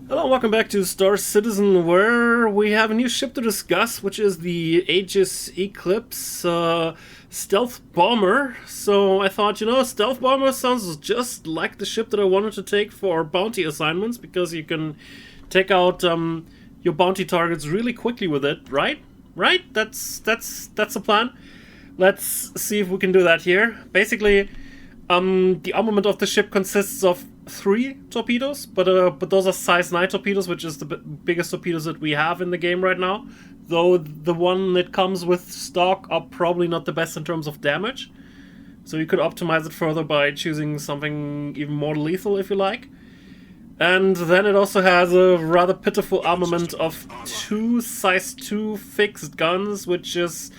Hello and welcome back to Star Citizen, where we have a new ship to discuss, which is the Aegis Eclipse stealth bomber. So I thought, stealth bomber sounds just like the ship that I wanted to take for bounty assignments, because you can take out your bounty targets really quickly with it, right? Right? That's the plan. Let's see if we can do that here. Basically, the armament of the ship consists of 3 torpedoes, but those are size 9 torpedoes, which is the biggest torpedoes that we have in the game right now. Though the one that comes with stock are probably not the best in terms of damage. So you could optimize it further by choosing something even more lethal if you like. And then it also has a rather pitiful armament of 2 size 2 fixed guns, which is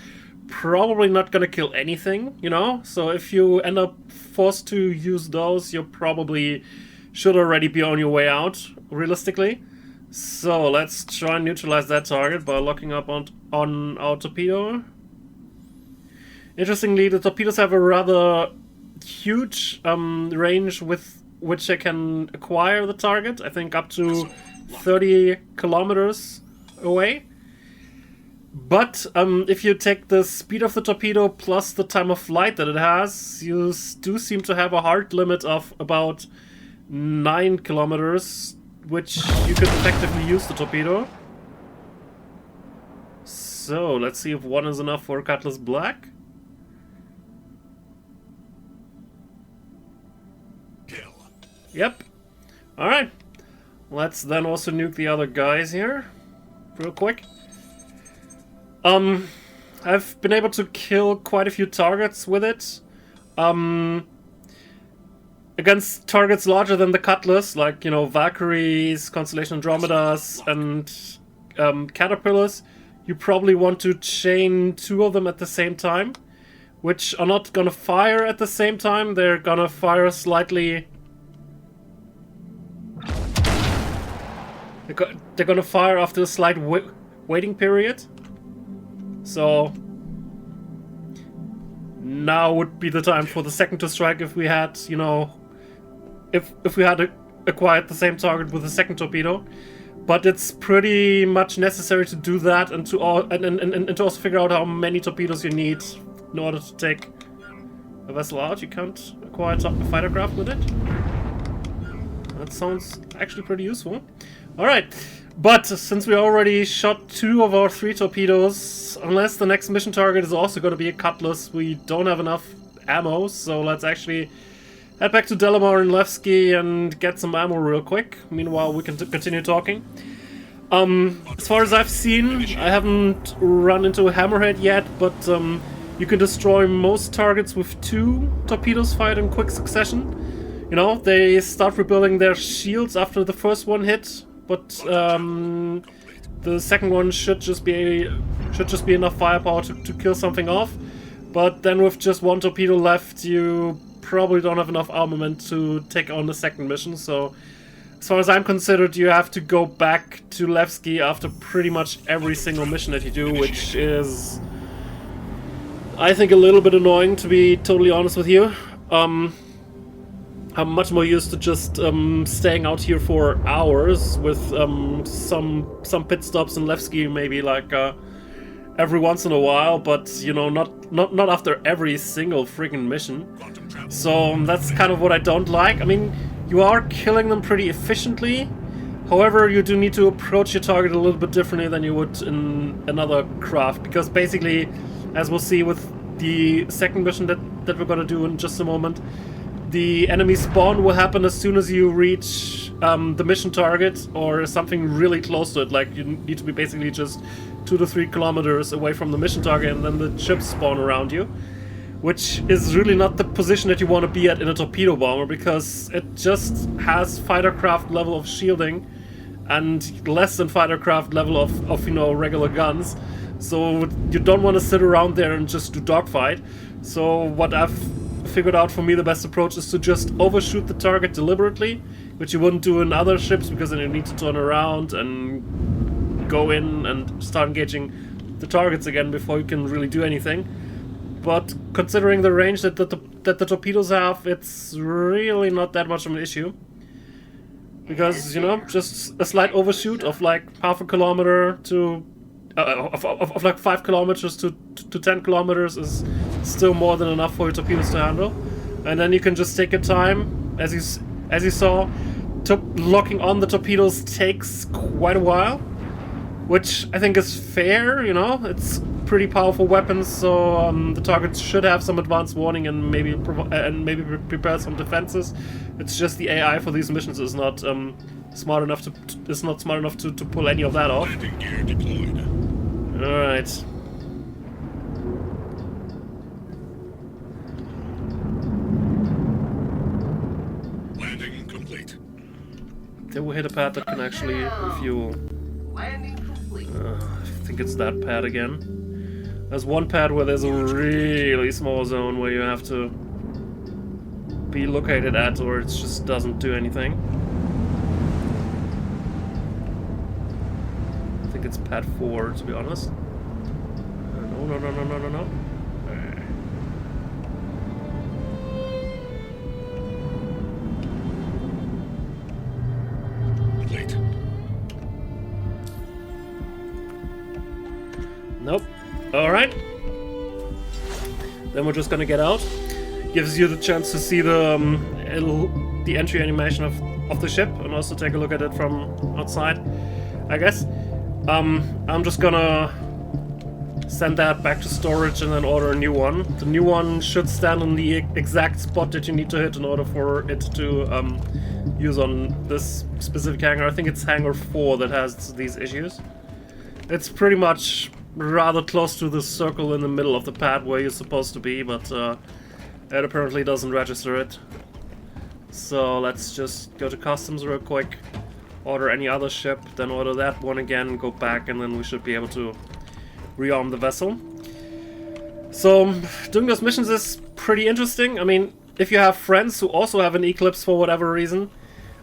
probably not gonna kill anything, So if you end up forced to use those, you probably should already be on your way out, realistically. So let's try and neutralize that target by locking up on our torpedo. Interestingly, the torpedoes have a rather huge range with which they can acquire the target. I think up to 30 kilometers away. But if you take the speed of the torpedo plus the time of flight that it has, you do seem to have a hard limit of about 9 kilometers, which you could effectively use the torpedo. So let's see if 1 is enough for Cutlass Black. Kill. Yep. Alright. Let's then also nuke the other guys here, real quick. I've been able to kill quite a few targets with it. Against targets larger than the Cutlass, like, Valkyries, Constellation Andromedas, and Caterpillars, you probably want to chain 2 of them at the same time, which are not gonna fire at the same time, they're gonna fire slightly... They're gonna fire after a slight waiting period. So now would be the time for the second to strike if we had, if we had acquired the same target with the second torpedo. But it's pretty much necessary to do that and to also figure out how many torpedoes you need in order to take a vessel out. You can't acquire a fighter craft with it. That sounds actually pretty useful. Alright. But since we already shot 2 of our 3 torpedoes, unless the next mission target is also going to be a Cutlass, we don't have enough ammo, so let's actually head back to Delamar and Levski and get some ammo real quick. Meanwhile, we can continue talking. As far as I've seen, I haven't run into a Hammerhead yet, but you can destroy most targets with 2 torpedoes fired in quick succession. They start rebuilding their shields after the first one hit. But the second one should just be enough firepower to kill something off. But then with just 1 torpedo left, you probably don't have enough armament to take on the second mission. So as far as I'm considered, you have to go back to Levski after pretty much every single mission that you do, which is, I think, a little bit annoying, to be totally honest with you. I'm much more used to just staying out here for hours with some pit stops in Levski, maybe like every once in a while, but not after every single freaking mission. So that's kind of what I don't like. I mean, you are killing them pretty efficiently. However, you do need to approach your target a little bit differently than you would in another craft, because basically, as we'll see with the second mission that we're gonna do in just a moment, the enemy spawn will happen as soon as you reach the mission target or something really close to it. Like, you need to be basically just 2 to 3 kilometers away from the mission target, and then the ships spawn around you. Which is really not the position that you want to be at in a torpedo bomber, because it just has fightercraft level of shielding and less than fightercraft level of regular guns. So you don't want to sit around there and just do dogfight. So what I've figured out for me, the best approach is to just overshoot the target deliberately, which you wouldn't do in other ships, because then you need to turn around and go in and start engaging the targets again before you can really do anything. But considering the range that the torpedoes have, it's really not that much of an issue. Because, you know, just a slight overshoot of like half a kilometer to of like 5 kilometers to 10 kilometers is still more than enough for your torpedoes to handle. And then you can just take your time, as you saw. Locking on the torpedoes takes quite a while, which I think is fair. You know, it's pretty powerful weapons, so the target should have some advanced warning and maybe prepare some defenses. It's just the AI for these missions is not smart enough to pull any of that off. Landing gear deployed. All right. Landing complete. Did we hit a pad that can actually refuel? Landing complete. I think it's that pad again. There's one pad where there's a really small zone where you have to be located at, or it just doesn't do anything. I think it's pad 4, to be honest. No. Complete. Nope. Alright. Then we're just gonna get out. Gives you the chance to see the entry animation of the ship and also take a look at it from outside, I guess. I'm just gonna send that back to storage and then order a new one. The new one should stand on the exact spot that you need to hit in order for it to use on this specific hangar. I think it's hangar 4 that has these issues. It's pretty much rather close to the circle in the middle of the pad where you're supposed to be, but it apparently doesn't register it. So let's just go to customs real quick, order any other ship, then order that one again, go back, and then we should be able to rearm the vessel. So doing those missions is pretty interesting. I mean, if you have friends who also have an Eclipse for whatever reason,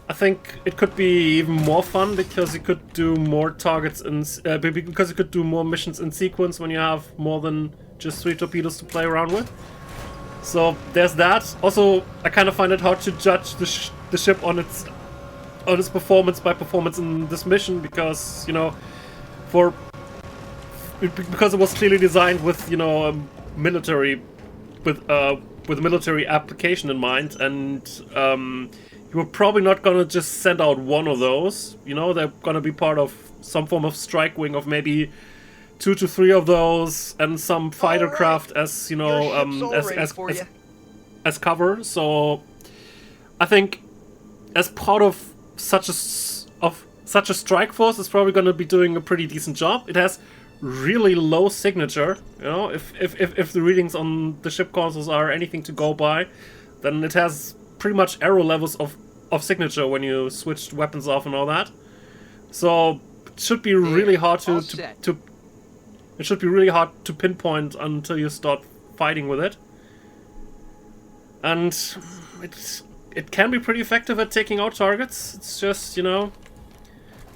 I think it could be even more fun because you could do more targets because you could do more missions in sequence when you have more than just 3 torpedoes to play around with. So there's that. Also, I kind of find it hard to judge the ship on its performance by performance in this mission because, you know, because it was clearly designed with, you know, military with a military application in mind, and you were probably not gonna just send out one of those. You know, they're gonna be part of some form of strike wing of maybe 2 to 3 of those, and some fighter craft as, you know, as cover. So I think as part of such a strike force, it's probably gonna be doing a pretty decent job. It has really low signature. You know, if the readings on the ship consoles are anything to go by, then it has pretty much error levels of signature when you switch weapons off and all that. So it should be really hard to pinpoint until you start fighting with it. And it can be pretty effective at taking out targets. It's just, you know,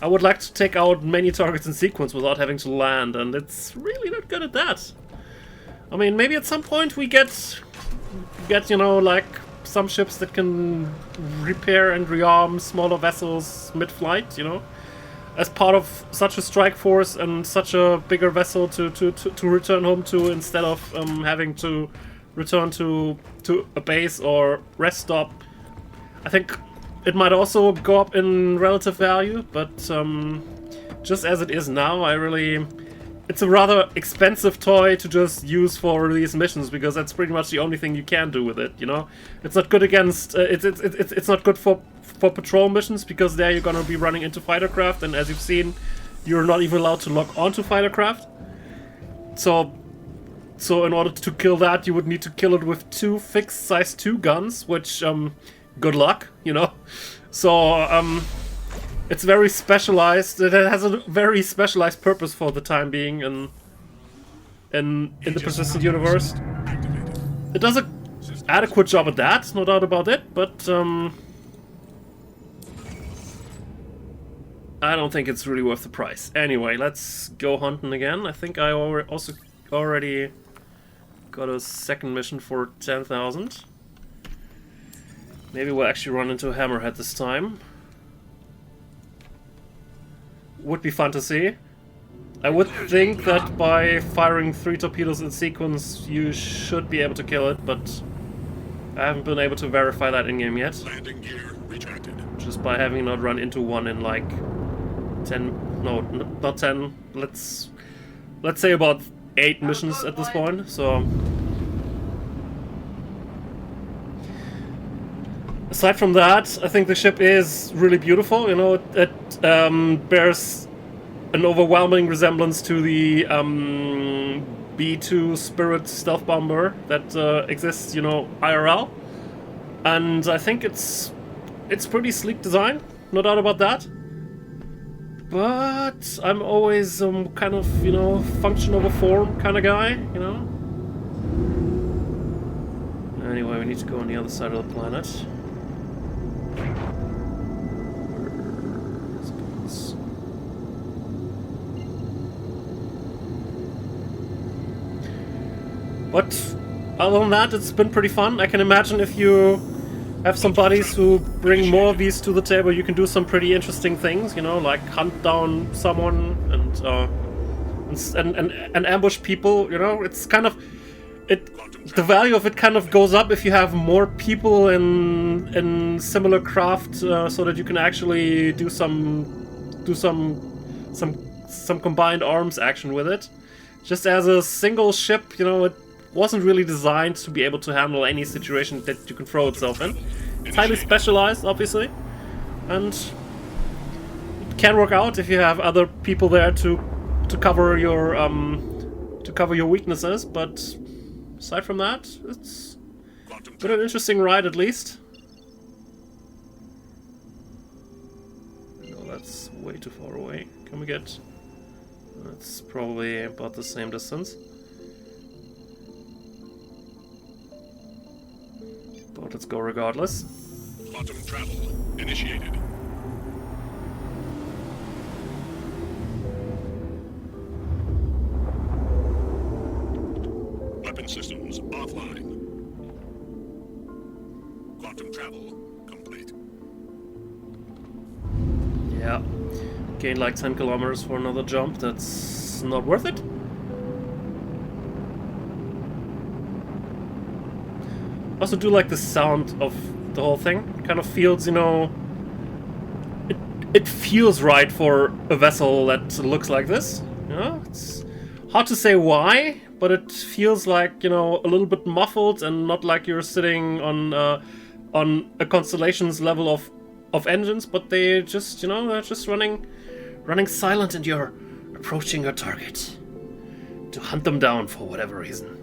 I would like to take out many targets in sequence without having to land, and it's really not good at that. I mean, maybe at some point we get you know, like some ships that can repair and rearm smaller vessels mid-flight, you know, as part of such a strike force and such a bigger vessel to return home to, instead of having to return to a base or rest stop. I think it might also go up in relative value, but just as it is now, it's a rather expensive toy to just use for these missions, because that's pretty much the only thing you can do with it, you know? It's not good against... it's not good for patrol missions, because there you're gonna be running into fighter craft, and as you've seen, you're not even allowed to lock onto fighter craft. So in order to kill that, you would need to kill it with 2 fixed size 2 guns, which, good luck, you know? So, it's very specialized. It has a very specialized purpose for the time being in the persistent universe. It does an adequate job at that, no doubt about it, but I don't think it's really worth the price. Anyway, let's go hunting again. I think I also already got a second mission for 10,000. Maybe we'll actually run into a hammerhead this time. would be fun to see. I would think that by firing 3 torpedoes in sequence, you should be able to kill it, but I haven't been able to verify that in-game yet. Landing gear retracted. Just by having not run into one in like 10, no, not 10, let's say about 8 missions at this point, so... Aside from that, I think the ship is really beautiful, you know, it bears an overwhelming resemblance to the B2 Spirit stealth bomber that exists, you know, IRL. And I think it's pretty sleek design, no doubt about that. But I'm always kind of, you know, function over form kind of guy, you know. Anyway, we need to go on the other side of the planet. But other than that, it's been pretty fun. I can imagine if you have some buddies who bring more of these to the table, you can do some pretty interesting things, you know, like hunt down someone and ambush people, you know. It's kind of the value of it kind of goes up if you have more people in similar craft, so that you can actually do some combined arms action with it. Just as a single ship, you know, it wasn't really designed to be able to handle any situation that you can throw itself in. It's highly specialized, obviously, and it can work out if you have other people there to cover your weaknesses. But aside from that, it's been an interesting ride, at least. No, that's way too far away. Can we get? That's probably about the same distance. But let's go regardless. Quantum travel initiated. Weapon systems offline. Quantum travel complete. Yeah. Gained like 10 kilometers for another jump. That's not worth it. I also do like the sound of the whole thing. It kind of feels, you know... It feels right for a vessel that looks like this. You know? It's hard to say why, but it feels like, you know, a little bit muffled and not like you're sitting on a Constellation's level of engines, but they just, you know, they're just running silent and you're approaching your target to hunt them down for whatever reason.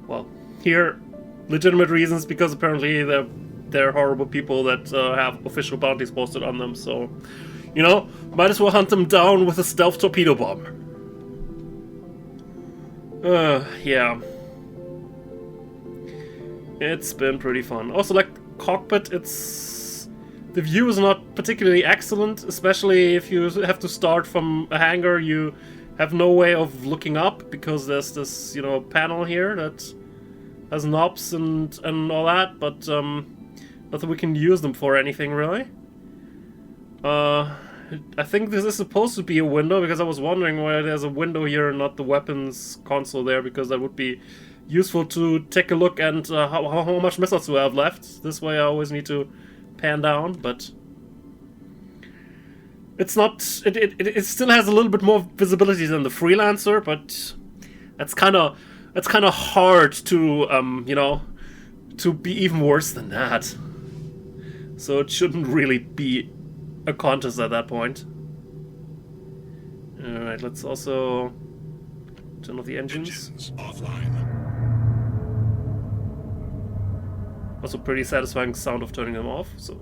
Well, here, legitimate reasons, because apparently they're horrible people that have official bounties posted on them, so, you know, might as well hunt them down with a stealth torpedo bomb. Yeah. It's been pretty fun. Also, like, cockpit, the view is not particularly excellent, especially if you have to start from a hangar. You have no way of looking up because there's this, you know, panel here that has knobs and all that, but not that we can use them for anything really. I think this is supposed to be a window, because I was wondering why there's a window here and not the weapons console there, because that would be useful to take a look at how much missiles we have left. This way I always need to pan down, but it's not. It still has a little bit more visibility than the Freelancer, but that's kind of hard to you know, to be even worse than that. So it shouldn't really be a contest at that point. All right, let's also turn off the engines. Offline. Also pretty satisfying sound of turning them off, so...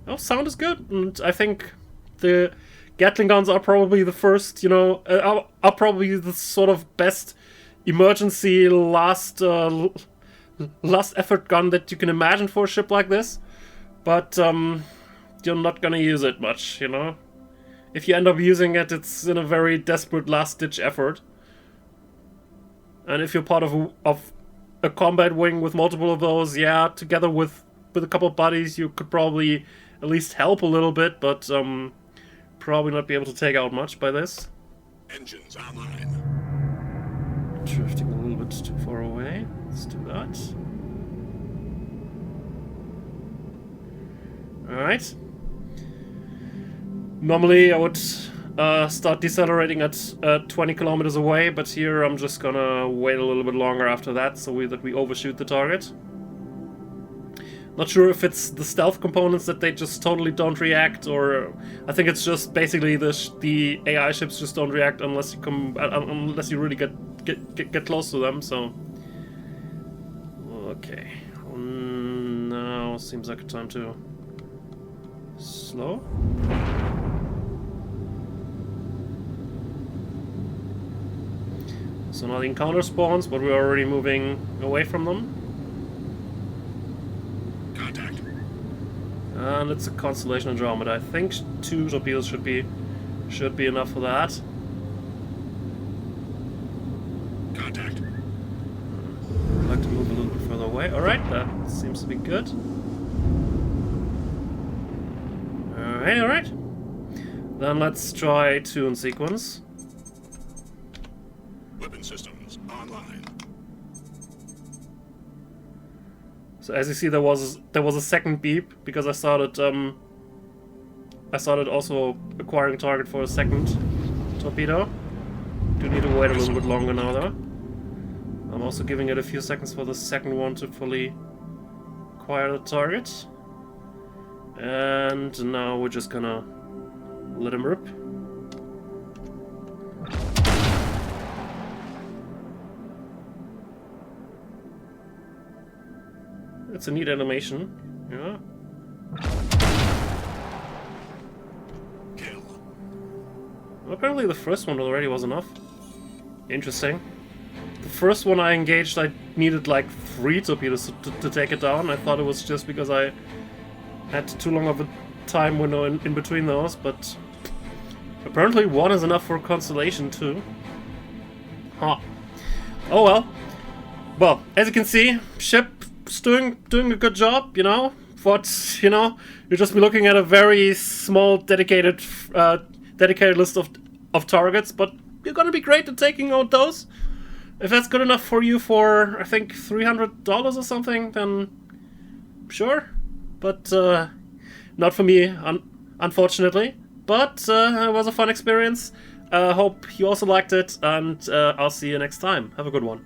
Oh, sound is good, and I think the Gatling guns are probably the first, you know, are probably the sort of best emergency last effort gun that you can imagine for a ship like this. But, you're not gonna use it much, you know? If you end up using it, it's in a very desperate last-ditch effort. And if you're part of a combat wing with multiple of those, yeah, together with a couple of buddies, you could probably at least help a little bit, but probably not be able to take out much by this. Engines online. Drifting a little bit too far away. Let's do that. Alright. Normally I would start decelerating at 20 kilometers away, but here I'm just gonna wait a little bit longer after that so that we overshoot the target. Not sure if it's the stealth components that they just totally don't react, or I think it's just basically the AI ships just don't react unless you unless you really get close to them. So okay, now seems like a time to slow. So now the encounter spawns, but we're already moving away from them. Contact. And it's a Constellation Andromeda. I think 2 torpedoes should be enough for that. Contact. I'd like to move a little bit further away. Alright, that seems to be good. Alright. Then let's try 2 in sequence. Weapon systems online. So as you see, there was a second beep because I started also acquiring target for a second torpedo. Do need to wait a little bit longer now though. I'm also giving it a few seconds for the second one to fully acquire the target. And now we're just gonna let him rip. It's a neat animation, yeah. Kill. Well, apparently the first one already was enough. Interesting. The first one I engaged, I needed like 3 torpedoes to take it down. I thought it was just because I had too long of a time window in between those, but apparently 1 is enough for Constellation too. Huh. Oh well. Well, as you can see, ship's doing a good job, you know. But, you know, you'll just be looking at a very small dedicated list of targets, but you're gonna be great at taking out those. If that's good enough for you for, I think, $300 or something, then sure. But not for me, unfortunately. But it was a fun experience. Hope you also liked it, and I'll see you next time. Have a good one.